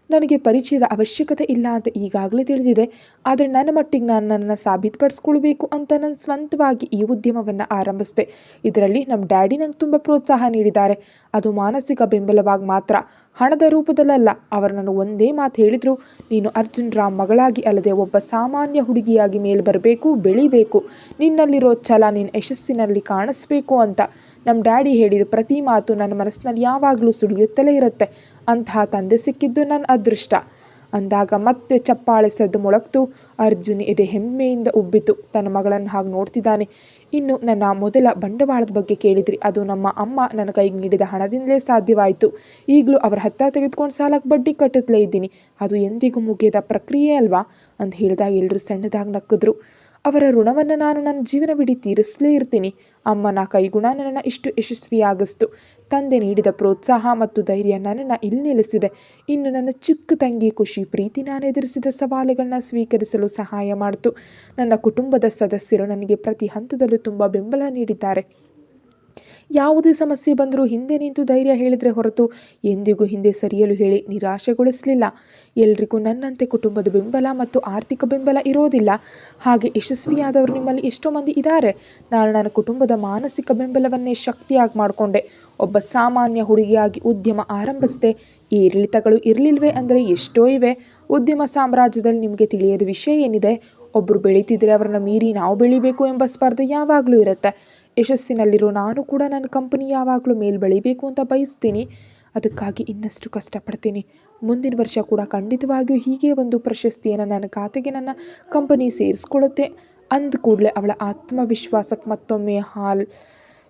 ನನಗೆ ಪರಿಚಯದ ಅವಶ್ಯಕತೆ ಇಲ್ಲ ಅಂತ ಈಗಾಗಲೇ ತಿಳಿದಿದೆ. ಆದರೆ ನನ್ನ ಮಟ್ಟಿಗೆ ನಾನು ನನ್ನನ್ನು ಸಾಬೀತುಪಡಿಸ್ಕೊಳ್ಬೇಕು ಅಂತ ನಾನು ಸ್ವಂತವಾಗಿ ಈ ಉದ್ಯಮವನ್ನು ಆರಂಭಿಸಿದೆ. ಇದರಲ್ಲಿ ನಮ್ಮ ಡ್ಯಾಡಿ ನಂಗೆ ತುಂಬ ಪ್ರೋತ್ಸಾಹ ನೀಡಿದ್ದಾರೆ. ಅದು ಮಾನಸಿಕ ಬೆಂಬಲವಾಗಿ ಮಾತ್ರ, ಹಣದ ರೂಪದಲ್ಲಲ್ಲ. ಅವರು ನನಗೆ ಒಂದೇ ಮಾತು ಹೇಳಿದರು, ನೀನು ಅರ್ಜುನ್ ರಾಮ್ ಮಗಳಾಗಿ ಅಲ್ಲದೆ ಒಬ್ಬ ಸಾಮಾನ್ಯ ಹುಡುಗಿಯಾಗಿ ಮೇಲೆ ಬರಬೇಕು, ಬೆಳಿಬೇಕು, ನಿನ್ನಲ್ಲಿರೋ ಛಲ ನಿನ್ನ ಯಶಸ್ಸಿನಲ್ಲಿ ಕಾಣಿಸ್ಬೇಕು ಅಂತ. ನಮ್ಮ ಡ್ಯಾಡಿ ಹೇಳಿದ ಪ್ರತಿ ಮಾತು ನನ್ನ ಮನಸ್ಸಿನಲ್ಲಿ ಯಾವಾಗಲೂ ಸುಳಿಯುತ್ತಲೇ ಇರುತ್ತೆ. ಅಂತಹ ತಂದೆ ಸಿಕ್ಕಿದ್ದು ನನ್ನ ಅದೃಷ್ಟ ಅಂದಾಗ ಮತ್ತೆ ಚಪ್ಪಾಳೆ ಸದ್ದು ಮೊಳಗ್ತು. ಅರ್ಜುನ್ ಎದೆ ಹೆಮ್ಮೆಯಿಂದ ಉಬ್ಬಿತು. ತನ್ನ ಮಗಳನ್ನು ಹಾಗೆ ನೋಡ್ತಿದ್ದಾನೆ. ಇನ್ನು ನನ್ನ ಮೊದಲ ಬಂಡವಾಳದ ಬಗ್ಗೆ ಕೇಳಿದ್ರಿ. ಅದು ನಮ್ಮ ಅಮ್ಮ ನನ್ನ ಕೈಗೆ ನೀಡಿದ ಹಣದಿಂದಲೇ ಸಾಧ್ಯವಾಯಿತು. ಈಗಲೂ ಅವರ ಹತ್ತಿರ ತೆಗೆದುಕೊಂಡು ಸಾಲಕ್ಕೆ ಬಡ್ಡಿ ಕಟ್ಟುತ್ತಲೇ ಇದ್ದೀನಿ. ಅದು ಎಂದಿಗೂ ಮುಗಿಯದ ಪ್ರಕ್ರಿಯೆ ಅಲ್ವಾ ಅಂತ ಹೇಳಿದಾಗ ಎಲ್ಲರೂ ಸಣ್ಣದಾಗಿ ನಕ್ಕಿದ್ರು. ಅವರ ಋಣವನ್ನು ನಾನು ನನ್ನ ಜೀವನವಿಡೀ ತೀರಿಸಲೇ ಇರ್ತೀನಿ. ಅಮ್ಮನ ಕೈಗುಣ ನನ್ನನ್ನು ಇಷ್ಟು ಯಶಸ್ವಿಯಾಗಿಸ್ತು. ತಂದೆ ನೀಡಿದ ಪ್ರೋತ್ಸಾಹ ಮತ್ತು ಧೈರ್ಯ ನನ್ನನ್ನು ಇಲ್ಲಿ ನಿಲ್ಲಿಸಿದೆ. ಇನ್ನು ನನ್ನ ಚಿಕ್ಕ ತಂಗಿ ಖುಷಿ, ಪ್ರೀತಿ ನಾನು ಎದುರಿಸಿದ ಸವಾಲುಗಳನ್ನ ಸ್ವೀಕರಿಸಲು ಸಹಾಯ ಮಾಡಿತು. ನನ್ನ ಕುಟುಂಬದ ಸದಸ್ಯರು ನನಗೆ ಪ್ರತಿ ಹಂತದಲ್ಲೂ ತುಂಬ ಬೆಂಬಲ ನೀಡಿದ್ದಾರೆ. ಯಾವುದೇ ಸಮಸ್ಯೆ ಬಂದರೂ ಹಿಂದೆ ನಿಂತು ಧೈರ್ಯ ಹೇಳಿದರೆ ಹೊರತು ಎಂದಿಗೂ ಹಿಂದೆ ಸರಿಯಲು ಹೇಳಿ ನಿರಾಶೆಗೊಳಿಸಲಿಲ್ಲ. ಎಲ್ರಿಗೂ ನನ್ನಂತೆ ಕುಟುಂಬದ ಬೆಂಬಲ ಮತ್ತು ಆರ್ಥಿಕ ಬೆಂಬಲ ಇರೋದಿಲ್ಲ. ಹಾಗೆ ಯಶಸ್ವಿಯಾದವರು ನಿಮ್ಮಲ್ಲಿ ಎಷ್ಟೋ ಮಂದಿ ಇದ್ದಾರೆ. ನಾನು ನನ್ನ ಕುಟುಂಬದ ಮಾನಸಿಕ ಬೆಂಬಲವನ್ನೇ ಶಕ್ತಿಯಾಗಿ ಮಾಡಿಕೊಂಡೆ. ಒಬ್ಬ ಸಾಮಾನ್ಯ ಹುಡುಗಿಯಾಗಿ ಉದ್ಯಮ ಆರಂಭಿಸಿದೆ. ಏರಿಳಿತಗಳು ಇರಲಿಲ್ವೇ ಅಂದರೆ ಎಷ್ಟೋ ಇವೆ. ಉದ್ಯಮ ಸಾಮ್ರಾಜ್ಯದಲ್ಲಿ ನಿಮಗೆ ತಿಳಿಯದ ವಿಷಯ ಏನಿದೆ? ಒಬ್ಬರು ಬೆಳೀತಿದ್ರೆ ಅವರನ್ನು ಮೀರಿ ನಾವು ಬೆಳಿಬೇಕು ಎಂಬ ಸ್ಪರ್ಧೆ ಯಾವಾಗಲೂ ಇರುತ್ತೆ. ಯಶಸ್ಸಿನಲ್ಲಿರೋ ನಾನು ಕೂಡ ನನ್ನ ಕಂಪನಿ ಯಾವಾಗಲೂ ಮೇಲೆ ಬೆಳಿಬೇಕು ಅಂತ ಬಯಸ್ತೀನಿ. ಅದಕ್ಕಾಗಿ ಇನ್ನಷ್ಟು ಕಷ್ಟಪಡ್ತೀನಿ. ಮುಂದಿನ ವರ್ಷ ಕೂಡ ಖಂಡಿತವಾಗಿಯೂ ಹೀಗೆ ಒಂದು ಪ್ರಶಸ್ತಿಯನ್ನು ನನ್ನ ಖಾತೆಗೆ ನನ್ನ ಕಂಪನಿ ಸೇರಿಸ್ಕೊಳ್ಳುತ್ತೆ ಅಂದ ಕೂಡಲೇ ಅವಳ ಆತ್ಮವಿಶ್ವಾಸಕ್ಕೆ ಮತ್ತೊಮ್ಮೆ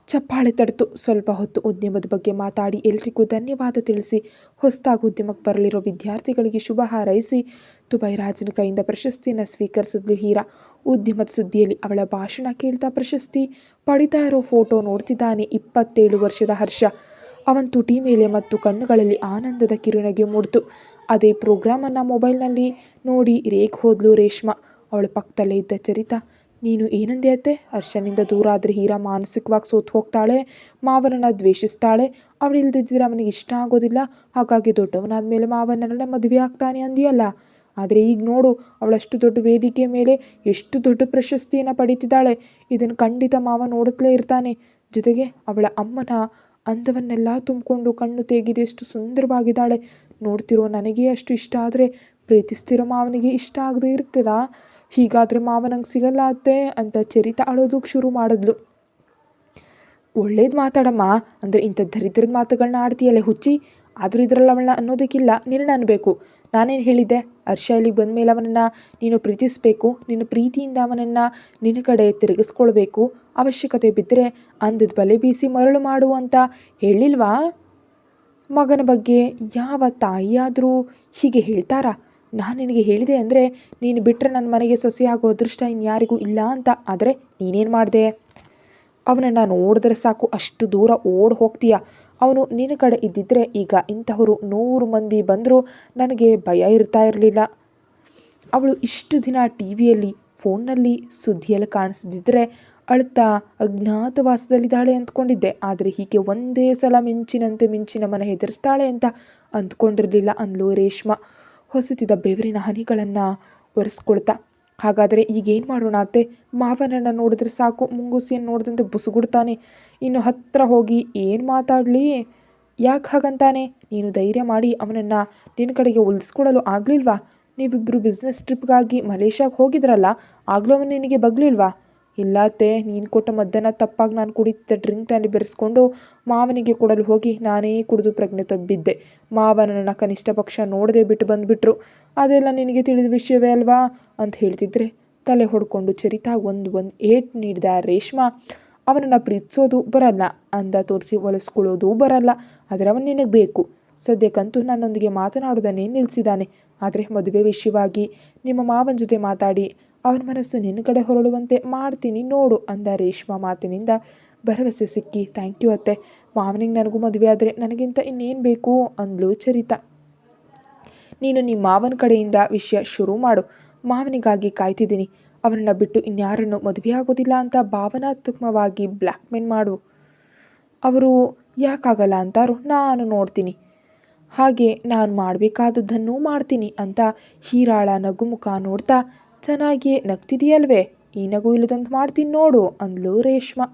ಚಪ್ಪಾಳೆ ತಡ್ತು. ಸ್ವಲ್ಪ ಹೊತ್ತು ಉದ್ಯಮದ ಬಗ್ಗೆ ಮಾತಾಡಿ ಎಲ್ರಿಗೂ ಧನ್ಯವಾದ ತಿಳಿಸಿ ಹೊಸದಾಗಿ ಉದ್ಯಮಕ್ಕೆ ಬರಲಿರೋ ವಿದ್ಯಾರ್ಥಿಗಳಿಗೆ ಶುಭ ಹಾರೈಸಿ ದುಬೈ ರಾಜನ ಕೈಯಿಂದ ಪ್ರಶಸ್ತಿಯನ್ನು ಸ್ವೀಕರಿಸಿದ್ಲು ಹೀರಾ. ಉದ್ಯಮದ ಸುದ್ದಿಯಲ್ಲಿ ಅವಳ ಭಾಷಣ ಕೇಳ್ತಾ ಪ್ರಶಸ್ತಿ ಪಡಿತಾ ಇರೋ ಫೋಟೋ ನೋಡ್ತಿದ್ದಾನೆ 27 ವರ್ಷದ ಹರ್ಷ. ಅವನ ತುಟಿ ಮೇಲೆ ಮತ್ತು ಕಣ್ಣುಗಳಲ್ಲಿ ಆನಂದದ ಕಿರುನಗೆ ಮೂಡಿತು. ಅದೇ ಪ್ರೋಗ್ರಾಮನ್ನು ಮೊಬೈಲ್ನಲ್ಲಿ ನೋಡಿ ರೇಗ್ ಹೋದ್ಲು ರೇಷ್ಮಾ. ಅವಳ ಪಕ್ಕದಲ್ಲೇ ಇದ್ದ ಚರಿತಾ, ನೀನು ಏನಂದೆ ಅತ್ತೆ? ಹರ್ಷನಿಂದ ದೂರ ಆದರೆ ಹೀರಾ ಮಾನಸಿಕವಾಗಿ ಸೋತು ಹೋಗ್ತಾಳೆ, ಮಾವನನ್ನು ದ್ವೇಷಿಸ್ತಾಳೆ, ಅವಳಿಲ್ದಿದ್ದರೆ ಅವನಿಗೆ ಇಷ್ಟ ಆಗೋದಿಲ್ಲ, ಹಾಗಾಗಿ ದೊಡ್ಡವನಾದ ಮೇಲೆ ಮಾವನನ್ನೇ ಮದುವೆ ಆಗ್ತಾನೆ ಅಂದಿಯಲ್ಲ. ಆದರೆ ಈಗ ನೋಡು, ಅವಳಷ್ಟು ದೊಡ್ಡ ವೇದಿಕೆ ಮೇಲೆ ಎಷ್ಟು ದೊಡ್ಡ ಪ್ರಶಸ್ತಿಯನ್ನು ಪಡೀತಿದ್ದಾಳೆ. ಇದನ್ನು ಖಂಡಿತ ಮಾವ ನೋಡುತ್ತಲೇ ಇರ್ತಾನೆ. ಜೊತೆಗೆ ಅವಳ ಅಮ್ಮನ ಅಂದವನ್ನೆಲ್ಲ ತುಂಬಿಕೊಂಡು ಕಣ್ಣು ತೆಗೆದು ಎಷ್ಟು ಸುಂದರವಾಗಿದ್ದಾಳೆ. ನೋಡ್ತಿರೋ ನನಗೆ ಅಷ್ಟು ಇಷ್ಟ ಆದರೆ ಪ್ರೀತಿಸ್ತಿರೋ ಮಾವನಿಗೆ ಇಷ್ಟ ಆಗದೆ ಇರ್ತದಾ? ಹೀಗಾದರೆ ಮಾವ ನಂಗೆ ಸಿಗಲ್ಲ ಅತ್ತೆ ಅಂತ ಚರಿತಾ ಅಳೋದಕ್ಕೆ ಶುರು ಮಾಡಿದ್ಲು. ಒಳ್ಳೇದು ಮಾತಾಡಮ್ಮ, ಅಂದರೆ ಇಂಥ ದರಿದ್ರದ ಮಾತುಗಳನ್ನ ಆಡ್ತೀಯಲ್ಲೇ ಹುಚ್ಚಿ. ಆದರೂ ಇದರಲ್ಲಿ ಅವಳನ್ನ ಅನ್ನೋದಕ್ಕಿಲ್ಲ, ನಿನ್ನ ಅನ್ಬೇಕು. ನಾನೇನು ಹೇಳಿದ್ದೆ? ಹರ್ಷ ಇಲ್ಲಿಗೆ ಬಂದ ಮೇಲೆ ಅವನನ್ನು ನೀನು ಪ್ರೀತಿಸಬೇಕು, ನಿನ್ನ ಪ್ರೀತಿಯಿಂದ ಅವನನ್ನು ನಿನ್ನ ಕಡೆ ತಿರುಗಿಸ್ಕೊಳ್ಬೇಕು, ಅವಶ್ಯಕತೆ ಬಿದ್ದರೆ ಅಂದದ ಬಲೆ ಬೀಸಿ ಮರಳು ಮಾಡು ಅಂತ ಹೇಳಿಲ್ವಾ? ಮಗನ ಬಗ್ಗೆ ಯಾವ ತಾಯಿಯಾದರೂ ಹೀಗೆ ಹೇಳ್ತಾರಾ? ನಾನು ನಿನಗೆ ಹೇಳಿದೆ ಅಂದರೆ ನೀನು ಬಿಟ್ಟರೆ ನನ್ನ ಮನೆಗೆ ಸೊಸೆಯಾಗೋ ಅದೃಷ್ಟ ಇನ್ಯಾರಿಗೂ ಇಲ್ಲ ಅಂತ. ಆದರೆ ನೀನೇನು ಮಾಡಿದೆ? ಅವನನ್ನು ನೋಡಿದ್ರೆ ಸಾಕು ಅಷ್ಟು ದೂರ ಓಡಿ ಹೋಗ್ತೀಯ. ಅವನು ನಿನ್ನ ಕಡೆ ಇದ್ದಿದ್ದರೆ ಈಗ ಇಂತಹವರು 100 ಮಂದಿ ಬಂದರೂ ನನಗೆ ಭಯ ಇರ್ತಾ ಇರಲಿಲ್ಲ. ಅವಳು ಇಷ್ಟು ದಿನ ಟಿ ವಿಯಲ್ಲಿ ಫೋನ್ನಲ್ಲಿ ಸುದ್ದಿಯಲ್ಲಿ ಕಾಣಿಸ್ದಿದ್ದರೆ ಅಳ್ತಾ ಅಜ್ಞಾತವಾಸದಲ್ಲಿದ್ದಾಳೆ ಅಂದ್ಕೊಂಡಿದ್ದೆ. ಆದರೆ ಹೀಗೆ ಒಂದೇ ಸಲ ಮಿಂಚಿನ ಮನ ಹೆದರಿಸ್ತಾಳೆ ಅಂತ ಅಂದ್ಕೊಂಡಿರಲಿಲ್ಲ ಅಂದ್ಲು ರೇಷ್ಮಾ ಹೊಸತಿದ್ದ ಬೆವರಿನ ಹನಿಗಳನ್ನು ಒರೆಸ್ಕೊಳ್ತಾ. ಹಾಗಾದರೆ ಈಗೇನು ಮಾಡೋಣ ಅತ್ತೆ? ಮಾವನನ್ನು ನೋಡಿದ್ರೆ ಸಾಕು ಮುಂಗುಸಿಯನ್ನು ನೋಡಿದಂತೆ ಬುಸುಗುಡ್ತಾನೆ. ಇನ್ನು ಹತ್ತಿರ ಹೋಗಿ ಏನು ಮಾತಾಡಲಿ? ಯಾಕೆ ಹಾಗಂತಾನೆ? ನೀನು ಧೈರ್ಯ ಮಾಡಿ ಅವನನ್ನು ನಿನ್ನ ಕಡೆಗೆ ಉಳಿಸ್ಕೊಡಲು ಆಗಲಿಲ್ವಾ? ನೀವಿಬ್ಬರು ಬಿಸ್ನೆಸ್ ಟ್ರಿಪ್ಗಾಗಿ ಮಲೇಷ್ಯಾಗೆ ಹೋಗಿದ್ರಲ್ಲ, ಆಗಲೂ ಅವನು ನಿನಗೆ ಬಗ್ಲಿಲ್ವಾ? ಇಲ್ಲ ಅತ್ತೆ, ನೀನು ಕೊಟ್ಟ ಮದ್ದನ್ನು ತಪ್ಪಾಗಿ ನಾನು ಕುಡಿತಿದ್ದ ಡ್ರಿಂಕ್ನಲ್ಲಿ ಬೆರೆಸ್ಕೊಂಡು ಮಾವನಿಗೆ ಕೊಡಲು ಹೋಗಿ ನಾನೇ ಕುಡಿದು ಪ್ರಜ್ಞೆ ತಬ್ಬಿದ್ದೆ. ಮಾವನನ್ನು ಕನಿಷ್ಠ ಪಕ್ಷ ನೋಡದೆ ಬಿಟ್ಟು ಬಂದುಬಿಟ್ರು. ಅದೆಲ್ಲ ನಿನಗೆ ತಿಳಿದ ವಿಷಯವೇ ಅಲ್ವಾ ಅಂತ ಹೇಳ್ತಿದ್ರೆ ತಲೆ ಹೊಡ್ಕೊಂಡು ಚರಿತಾಗಿ ಒಂದು ಏಟ್ ನೀಡಿದ ರೇಷ್ಮಾ. ಅವನನ್ನು ಪ್ರೀತಿಸೋದು ಬರಲ್ಲ, ಅಂದ ತೋರಿಸಿ ಒಲಿಸ್ಕೊಳ್ಳೋದು ಬರಲ್ಲ, ಆದರೆ ಅವನು ನಿನಗೆ ಬೇಕು. ಸದ್ಯಕ್ಕಂತೂ ನನ್ನೊಂದಿಗೆ ಮಾತನಾಡೋದನ್ನೇ ನಿಲ್ಲಿಸಿದ್ದಾನೆ. ಆದರೆ ಮದುವೆ ವಿಷಯವಾಗಿ ನಿಮ್ಮ ಮಾವನ ಜೊತೆ ಮಾತಾಡಿ ಅವನ ಮನಸ್ಸು ನಿನ್ನ ಕಡೆ ಹೊರಳುವಂತೆ ಮಾಡ್ತೀನಿ ನೋಡು ಅಂದ ರೇಷ್ಮಾ ಮಾತಿನಿಂದ ಭರವಸೆ ಸಿಕ್ಕಿ. ಥ್ಯಾಂಕ್ ಯು ಅತ್ತೆ. ಮಾವನಿಗೆ ನನಗೂ ಮದುವೆ ಆದರೆ ನನಗಿಂತ ಇನ್ನೇನು ಬೇಕು ಅಂದ್ಲು ಚರಿತಾ. ನೀನು ನಿಮ್ಮ ಮಾವನ ಕಡೆಯಿಂದ ವಿಷಯ ಶುರು ಮಾಡು. ಮಾವನಿಗಾಗಿ ಕಾಯ್ತಿದ್ದೀನಿ. ಅವರನ್ನು ಬಿಟ್ಟು ಇನ್ಯಾರನ್ನು ಮದುವೆಯಾಗೋದಿಲ್ಲ ಅಂತ ಭಾವನಾತ್ಮಕವಾಗಿ ಬ್ಲ್ಯಾಕ್ಮೇಲ್ ಮಾಡು. ಅವರು ಯಾಕಾಗಲ್ಲ ಅಂತಾರೋ ನಾನು ನೋಡ್ತೀನಿ. ಹಾಗೆ ನಾನು ಮಾಡಬೇಕಾದದ್ದನ್ನು ಮಾಡ್ತೀನಿ ಅಂತ ಹೀರಾಳ ನಗುಮುಖ ನೋಡ್ತಾ ಚೆನ್ನಾಗಿಯೇ ನಗ್ತಿದೆಯಲ್ವೇ, ಈ ನಗು ಇಲ್ಲದಂತ ಮಾಡ್ತೀನಿ ನೋಡು ಅಂದ್ಲು ರೇಷ್ಮಾ.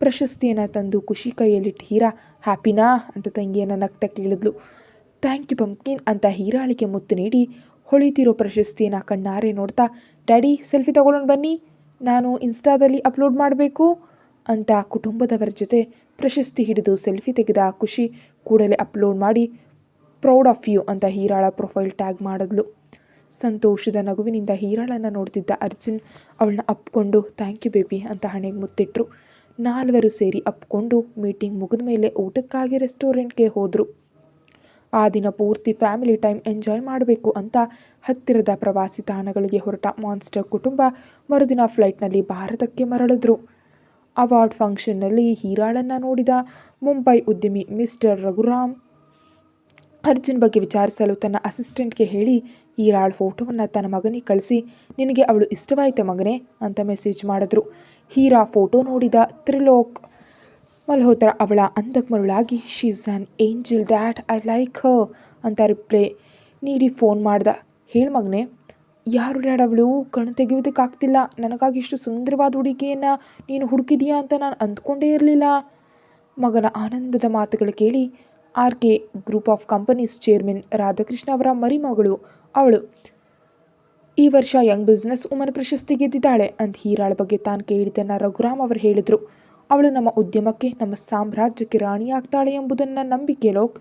ಪ್ರಶಸ್ತಿಯನ್ನು ತಂದು ಖುಷಿ ಕೈಯಲ್ಲಿಟ್ಟು ಹೀರಾ ಹ್ಯಾಪಿನಾ ಅಂತ ತಂಗಿಯನ್ನು ನಗ್ತಾ ಕೇಳಿದ್ಲು. ಥ್ಯಾಂಕ್ ಯು ಪಂಪ್ಕಿನ್ ಅಂತ ಹೀರಾಳಿಗೆ ಮುತ್ತು ನೀಡಿ ಹೊಳಿತಿರೋ ಪ್ರಶಸ್ತಿಯನ್ನು ಕಣ್ಣಾರೆ ನೋಡ್ತಾ, ಡ್ಯಾಡಿ ಸೆಲ್ಫಿ ತಗೊಳ್ಳೋಣ ಬನ್ನಿ, ನಾನು ಇನ್ಸ್ಟಾದಲ್ಲಿ ಅಪ್ಲೋಡ್ ಮಾಡಬೇಕು ಅಂತ ಕುಟುಂಬದವರ ಜೊತೆ ಪ್ರಶಸ್ತಿ ಹಿಡಿದು ಸೆಲ್ಫಿ ತೆಗೆದ ಖುಷಿ ಕೂಡಲೇ ಅಪ್ಲೋಡ್ ಮಾಡಿ ಪ್ರೌಡ್ ಆಫ್ ಯು ಅಂತ ಹೀರಾಳ ಪ್ರೊಫೈಲ್ ಟ್ಯಾಗ್ ಮಾಡಿದ್ಲು. ಸಂತೋಷದ ನಗುವಿನಿಂದ ಹೀರಾಳನ್ನು ನೋಡ್ತಿದ್ದ ಅರ್ಜುನ್ ಅವಳನ್ನ ಅಪ್ಕೊಂಡು ಥ್ಯಾಂಕ್ ಯು ಬೇಬಿ ಅಂತ ಹಣೆಗೆ ಮುತ್ತಿಟ್ರು. ನಾಲ್ವರು ಸೇರಿ ಅಪ್ಕೊಂಡು ಮೀಟಿಂಗ್ ಮುಗಿದ ಮೇಲೆ ಊಟಕ್ಕಾಗಿ ರೆಸ್ಟೋರೆಂಟ್ಗೆ ಹೋದರು. ಆ ದಿನ ಪೂರ್ತಿ ಫ್ಯಾಮಿಲಿ ಟೈಮ್ ಎಂಜಾಯ್ ಮಾಡಬೇಕು ಅಂತ ಹತ್ತಿರದ ಪ್ರವಾಸಿ ತಾಣಗಳಿಗೆ ಹೊರಟ ಮಾನ್ಸ್ಟರ್ ಕುಟುಂಬ ಮರುದಿನ ಫ್ಲೈಟ್ನಲ್ಲಿ ಭಾರತಕ್ಕೆ ಮರಳಿದ್ರು. ಅವಾರ್ಡ್ ಫಂಕ್ಷನ್ನಲ್ಲಿ ಹೀರಾಳನ್ನು ನೋಡಿದ ಮುಂಬೈ ಉದ್ಯಮಿ ಮಿಸ್ಟರ್ ರಘುರಾಮ್ ಅರ್ಜುನ್ ಬಗ್ಗೆ ವಿಚಾರಿಸಲು ತನ್ನ ಅಸಿಸ್ಟೆಂಟ್ಗೆ ಹೇಳಿ ಹೀರಾಳ್ ಫೋಟೋವನ್ನು ತನ್ನ ಮಗನಿಗೆ ಕಳಿಸಿ, ನಿನಗೆ ಅವಳು ಇಷ್ಟವಾಯಿತೆ ಮಗನೇ ಅಂತ ಮೆಸೇಜ್ ಮಾಡಿದ್ರು. ಹೀರಾ ಫೋಟೋ ನೋಡಿದ ತ್ರಿಲೋಕ್ ಮಲ್ಹೋತ್ರಾ ಅವಳ ಅಂದಕ್ಕೆ ಮರುಳಾಗಿ she's an angel that I like her ಅಂತ ರಿಪ್ಲೈ ನೀಡಿ ಫೋನ್ ಮಾಡ್ದ. ಹೇಳು ಮಗನೇ, ಯಾರು ಡ್ಯಾಡ್ ಅವಳು, ಕಣ್ಣು ತೆಗೆಯೋದಕ್ಕಾಗ್ತಿಲ್ಲ, ನನಗಾಗಿ ಇಷ್ಟು ಸುಂದರವಾದ ಹುಡುಗಿಯನ್ನು ನೀನು ಹುಡುಕಿದೀಯಾ ಅಂತ ನಾನು ಅಂದ್ಕೊಂಡೇ ಇರಲಿಲ್ಲ. ಮಗನ ಆನಂದದ ಮಾತುಗಳು ಕೇಳಿ RK group of companies chairman Radhakrishna ಅವರ ಮರಿಮಗಳು ಅವಳು ಈ ವರ್ಷ ಯಂಗ್ ಬಿಸ್ನೆಸ್ ವುಮನ್ ಪ್ರಶಸ್ತಿ ಗೆದ್ದಿದ್ದಾಳೆ ಅಂತ ಹೀರಾಳ ಬಗ್ಗೆ ತಾನು ಕೇಳಿದ್ದನ್ನು ರಘುರಾಮ್ ಅವರು ಹೇಳಿದರು. ಅವಳು ನಮ್ಮ ಉದ್ಯಮಕ್ಕೆ, ನಮ್ಮ ಸಾಮ್ರಾಜ್ಯಕ್ಕೆ ರಾಣಿಯಾಗ್ತಾಳೆ ಎಂಬುದನ್ನು ನಂಬಿಕೆ ಲೋಕ್.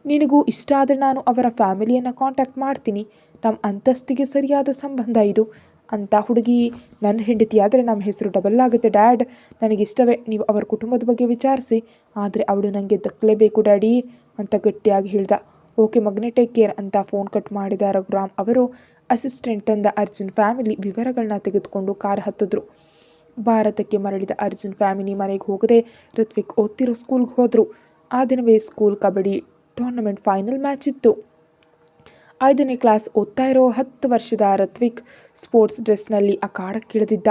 ನಿನಗೂ ಇಷ್ಟ ಆದರೆ ನಾನು ಅವರ ಫ್ಯಾಮಿಲಿಯನ್ನು ಕಾಂಟ್ಯಾಕ್ಟ್ ಮಾಡ್ತೀನಿ. ನಮ್ಮ ಅಂತಸ್ತಿಗೆ ಸರಿಯಾದ ಸಂಬಂಧ ಇದು. ಅಂಥ ಹುಡುಗಿ ನನ್ನ ಹೆಂಡತಿ ಆದರೆ ನಮ್ಮ ಹೆಸರು ಡಬಲ್ ಆಗುತ್ತೆ ಡ್ಯಾಡ್. ನನಗಿಷ್ಟವೇ, ನೀವು ಅವರ ಕುಟುಂಬದ ಬಗ್ಗೆ ವಿಚಾರಿಸಿ, ಆದರೆ ಅವಳು ನನಗೆ ದಕ್ಕಲೇಬೇಕು ಡ್ಯಾಡಿ ಅಂತ ಗಟ್ಟಿಯಾಗಿ ಹೇಳ್ದ. ಓಕೆ ಮಗನೇ, ಟೇಕ್ ಕೇರ್ ಅಂತ ಫೋನ್ ಕಟ್ ಮಾಡಿದ ರಘುರಾಮ್ ಅವರು ಅಸಿಸ್ಟೆಂಟ್ ತಂದ ಅರ್ಜುನ್ ಫ್ಯಾಮಿಲಿ ವಿವರಗಳನ್ನ ತೆಗೆದುಕೊಂಡು ಕಾರ್ ಹತ್ತಿದ್ರು. ಭಾರತಕ್ಕೆ ಮರಳಿದ ಅರ್ಜುನ್ ಫ್ಯಾಮಿಲಿ ಮನೆಗೆ ಹೋಗದೆ ಋತ್ವಿಕ್ ಓದ್ತಿರೋ ಸ್ಕೂಲ್ಗೆ ಹೋದರು. ಆ ದಿನವೇ school kabaddi tournament final match ಇತ್ತು. 5ನೇ ಕ್ಲಾಸ್ ಓದ್ತಾ ಇರೋ 10 ವರ್ಷದ ಋತ್ವಿಕ್ ಸ್ಪೋರ್ಟ್ಸ್ ಡ್ರೆಸ್ನಲ್ಲಿ ಅಖಾಡಕ್ಕಿಳಿದಿದ್ದ.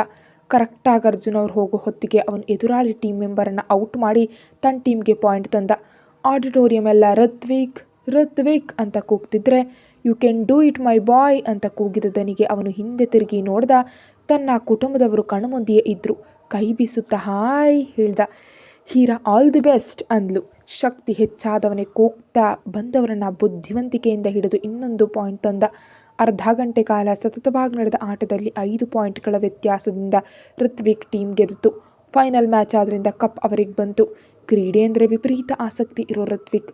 ಕರೆಕ್ಟಾಗಿ ಅರ್ಜುನ್ ಅವ್ರು ಹೋಗೋ ಹೊತ್ತಿಗೆ ಅವನು ಎದುರಾಳಿ ಟೀಮ್ ಮೆಂಬರನ್ನು ಔಟ್ ಮಾಡಿ ತನ್ನ ಟೀಮ್ಗೆ ಪಾಯಿಂಟ್ ತಂದ. ಆಡಿಟೋರಿಯಂ ಎಲ್ಲ ಋತ್ವಿಕ್ ಋತ್ವಿಕ್ ಅಂತ ಕೂಗ್ತಿದ್ರೆ, you can do it my ಬಾಯ್ ಅಂತ ಕೂಗಿದ ದನಿಗೆ ಅವನು ಹಿಂದೆ ತಿರುಗಿ ನೋಡ್ದ. ತನ್ನ ಕುಟುಂಬದವರು ಕಣ್ಮುಂದೆಯೇ ಇದ್ದರು. ಕೈ ಬೀಸುತ್ತಾ ಹಾಯ್ ಹೇಳ್ದ. ಹೀರಾ ಆಲ್ ದಿ ಬೆಸ್ಟ್ ಅಂದ್ಲು. ಶಕ್ತಿ ಹೆಚ್ಚಾದವನೇ ಕೂಗ್ತಾ ಬಂದವರನ್ನು ಬುದ್ಧಿವಂತಿಕೆಯಿಂದ ಹಿಡಿದು ಇನ್ನೊಂದು ಪಾಯಿಂಟ್ ತಂದ. ಅರ್ಧ ಗಂಟೆ ಕಾಲ ಸತತವಾಗಿ ನಡೆದ ಆಟದಲ್ಲಿ 5 ಪಾಯಿಂಟ್ಗಳ ವ್ಯತ್ಯಾಸದಿಂದ ಋತ್ವಿಕ್ ಟೀಮ್ ಗೆದ್ದಿತು. ಫೈನಲ್ ಮ್ಯಾಚ್ ಆದ್ದರಿಂದ ಕಪ್ ಅವರಿಗೆ ಬಂತು. ಕ್ರೀಡೆ ಅಂದರೆ ವಿಪರೀತ ಆಸಕ್ತಿ ಇರೋ ಋತ್ವಿಕ್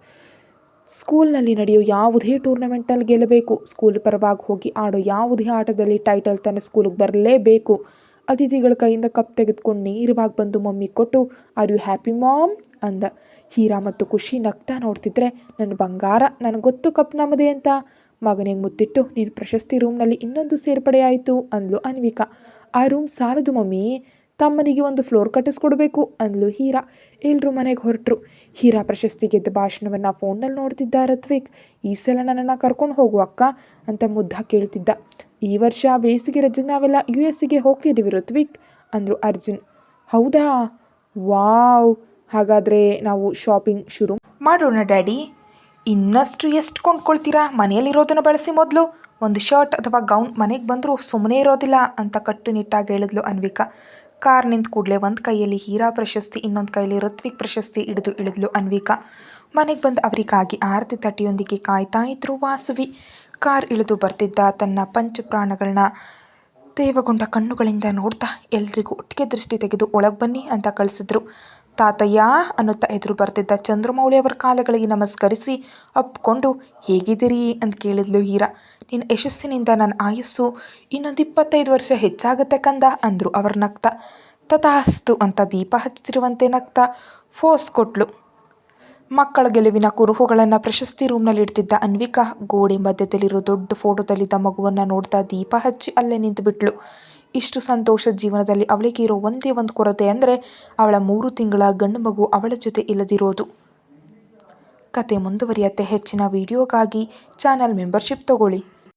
ಸ್ಕೂಲ್ನಲ್ಲಿ ನಡೆಯೋ ಯಾವುದೇ ಟೂರ್ನಮೆಂಟಲ್ಲಿ ಗೆಲ್ಲಬೇಕು, ಸ್ಕೂಲ್ ಪರವಾಗಿ ಹೋಗಿ ಆಡೋ ಯಾವುದೇ ಆಟದಲ್ಲಿ ಟೈಟಲ್ ತನ್ನ ಸ್ಕೂಲಿಗೆ ಬರಲೇಬೇಕು. ಅತಿಥಿಗಳ ಕೈಯಿಂದ ಕಪ್ ತೆಗೆದುಕೊಂಡು ನೇರವಾಗಿ ಬಂದು ಮಮ್ಮಿ ಕೊಟ್ಟು, ಆರ್ ಯು ಹ್ಯಾಪಿ ಮಾಮ್ ಅಂದ. ಹೀರಾ ಮತ್ತು ಖುಷಿ ನಗ್ತಾ ನೋಡ್ತಿದ್ರೆ, ನನ್ನ ಬಂಗಾರ, ನನಗೆ ಗೊತ್ತು ಕಪ್ ನಮ್ಮದೇ ಅಂತ. ಮಗನಿಗೆ ಮುತ್ತಿಟ್ಟು, ನೀನು ಪ್ರಶಸ್ತಿ ರೂಮ್ನಲ್ಲಿ ಇನ್ನೊಂದು ಸೇರ್ಪಡೆಯಾಯಿತು ಅಂದ್ಲು ಅನ್ವಿಕಾ. ಆ ರೂಮ್ ಸಾಲದು ಮಮ್ಮಿ, ತಮ್ಮನಿಗೆ ಒಂದು ಫ್ಲೋರ್ ಕಟ್ಟಿಸ್ಕೊಡ್ಬೇಕು ಅಂದ್ಲು ಹೀರಾ. ಎಲ್ಲರೂ ಮನೆಗೆ ಹೊರಟರು. ಹೀರಾ ಪ್ರಶಸ್ತಿ ಗೆದ್ದ ಭಾಷಣವನ್ನು ಫೋನ್ನಲ್ಲಿ ನೋಡ್ತಿದ್ದ ಋತ್ವಿಕ್, ಈ ಸಲ ನನ್ನನ್ನು ಕರ್ಕೊಂಡು ಹೋಗು ಅಕ್ಕ ಅಂತ ಮುದ್ದ ಕೇಳ್ತಿದ್ದ. ಈ ವರ್ಷ ಬೇಸಿಗೆ ರಜೆಗೆ ನಾವೆಲ್ಲ US ಹೋಗ್ತಿದ್ದೀವಿ ಋತ್ವಿಕ್ ಅಂದರು ಅರ್ಜುನ್. ಹೌದಾ, ವಾವ್, ಹಾಗಾದರೆ ನಾವು ಶಾಪಿಂಗ್ ಶುರು ಮಾಡೋಣ ಡ್ಯಾಡಿ. ಇನ್ನಷ್ಟು ಎಷ್ಟು ಕೊಂಡ್ಕೊಳ್ತೀರಾ, ಮನೆಯಲ್ಲಿರೋದನ್ನು ಬಳಸಿ. ಮೊದಲು ಒಂದು ಶರ್ಟ್ ಅಥವಾ ಗೌನ್ ಮನೆಗೆ ಬಂದರೂ ಸುಮ್ಮನೆ ಇರೋದಿಲ್ಲ ಅಂತ ಕಟ್ಟುನಿಟ್ಟಾಗಿ ಹೇಳಿದ್ಲು ಅನ್ವಿಕಾ. ಕಾರ್ ನಿಂತ ಕೂಡಲೇ ಒಂದು ಕೈಯಲ್ಲಿ ಹೀರಾ ಪ್ರಶಸ್ತಿ, ಇನ್ನೊಂದು ಕೈಯಲ್ಲಿ ಋತ್ವಿಕ್ ಪ್ರಶಸ್ತಿ ಹಿಡಿದು ಇಳಿದ್ಲು ಅನ್ವಿಕಾ. ಮನೆಗೆ ಬಂದು ಅವರಿಗಾಗಿ ಆರತಿ ತಟ್ಟೆಯೊಂದಿಗೆ ಕಾಯ್ತಾ ಇದ್ರು ವಾಸವಿ. ಕಾರ್ ಇಳಿದು ಬರ್ತಿದ್ದ ತನ್ನ ಪಂಚಪ್ರಾಣಗಳನ್ನ ತೇವಗೊಂಡ ಕಣ್ಣುಗಳಿಂದ ನೋಡ್ತಾ ಎಲ್ರಿಗೂ ಒಟ್ಟಿಗೆ ದೃಷ್ಟಿ ತೆಗೆದು ಒಳಗೆ ಬನ್ನಿ ಅಂತ ಕಳಿಸಿದ್ರು. ತಾತಯ್ಯ ಅನ್ನುತ್ತಾ ಎದುರು ಬರ್ತಿದ್ದ ಚಂದ್ರಮೌಳಿ ಅವರ ಕಾಲಗಳಿಗೆ ನಮಸ್ಕರಿಸಿ ಅಪ್ಕೊಂಡು, ಹೇಗಿದ್ದೀರಿ ಅಂತ ಕೇಳಿದ್ಲು ಹೀರಾ. ನಿನ್ನ ಯಶಸ್ಸಿನಿಂದ ನನ್ನ ಆಯಸ್ಸು ಇನ್ನೊಂದು 25 ವರ್ಷ ಹೆಚ್ಚಾಗತ್ತೆ ಕಂದ ಅಂದರು ಅವ್ರ ನಗ್ತಾ. ತಥಾಸ್ತು ಅಂತ ದೀಪ ಹಚ್ಚುತ್ತಿರುವಂತೆ ನಗ್ತಾ ಫೋಸ್ ಕೊಟ್ಲು. ಮಕ್ಕಳ ಗೆಲುವಿನ ಕುರುಹುಗಳನ್ನು ಪ್ರಶಸ್ತಿ ರೂಮ್ನಲ್ಲಿ ಇಡ್ತಿದ್ದ ಅನ್ವಿಕಾ ಗೋಡೆ ಮಧ್ಯದಲ್ಲಿರೋ ದೊಡ್ಡ ಫೋಟೋದಲ್ಲಿದ್ದ ಮಗುವನ್ನು ನೋಡ್ತಾ ದೀಪ ಹಚ್ಚಿ ಅಲ್ಲೇ ನಿಂತು ಬಿಟ್ಲು. ಇಷ್ಟು ಸಂತೋಷದ ಜೀವನದಲ್ಲಿ ಅವಳಿಗೆ ಇರೋ ಒಂದೇ ಒಂದು ಕೊರತೆ ಅಂದರೆ ಅವಳ 3 ತಿಂಗಳ ಗಂಡು ಮಗು ಅವಳ ಜೊತೆ ಇಲ್ಲದಿರೋದು. ಕತೆ ಮುಂದುವರಿಯುತ್ತೆ. ಹೆಚ್ಚಿನ ವಿಡಿಯೋಗಾಗಿ ಚಾನಲ್ ಮೆಂಬರ್ಶಿಪ್ ತಗೊಳ್ಳಿ.